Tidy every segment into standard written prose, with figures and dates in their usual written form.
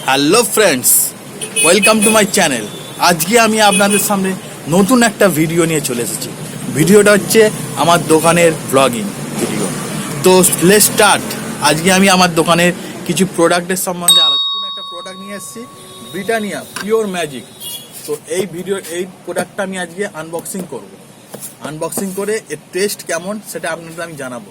Hello friends, welcome to my channel. আজকে আমি আপনাদের সামনে নতুন একটা ভিডিও নিয়ে চলে এসেছি। ভিডিওটা হচ্ছে আমার দোকানের ব্লগিং ভিডিও। তো লেটস স্টার্ট। আজকে আমি আমার দোকানের কিছু প্রোডাক্টের সম্বন্ধে আলোচনা। একটা প্রোডাক্ট নিয়ে এসেছি, ব্রিটানিয়া পিওর ম্যাজিক। তো এই প্রোডাক্টটা আমি আজকে আনবক্সিং করব। আনবক্সিং করে এর টেস্ট কেমন সেটা আপনাদের আমি জানাবো।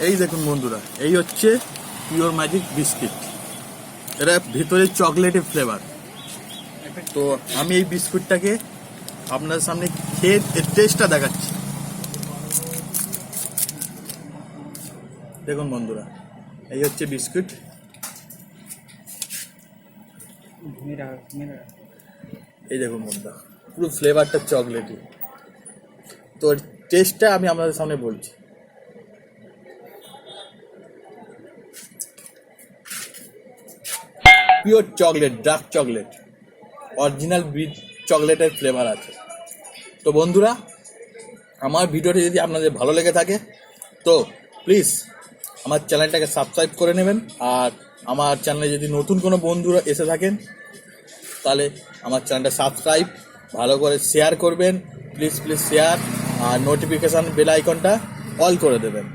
এই দেখুন বন্ধুরা, এই হচ্ছে পিওর ম্যাজিক বিস্কিট। এরা ভিতরে চকলেটের ফ্লেভার। তো আমি এই বিস্কুটটাকে আপনাদের সামনে খেয়ে এর টেস্টটা দেখাচ্ছি। দেখুন বন্ধুরা, এই হচ্ছে বিস্কুট। এই দেখুন বন্ধুরা, পুরো ফ্লেভারটা চকলেটই। তো এর টেস্টটা আমি আপনাদের সামনে বলছি। Pure chocolate, dark chocolate, original চকলেটের ফ্লেভার আছে। তো বন্ধুরা, আমার ভিডিওটি যদি আপনাদের ভালো লেগে থাকে তো প্লিজ আমার চ্যানেলটাকে সাবস্ক্রাইব করে নেবেন। আর আমার চ্যানেলে যদি নতুন কোনো বন্ধুরা এসে থাকেন তাহলে আমার চ্যানেলটা সাবস্ক্রাইব ভালো করে শেয়ার করবেন। প্লিজ শেয়ার, আর নোটিফিকেশান বেল আইকনটা অল করে দেবেন।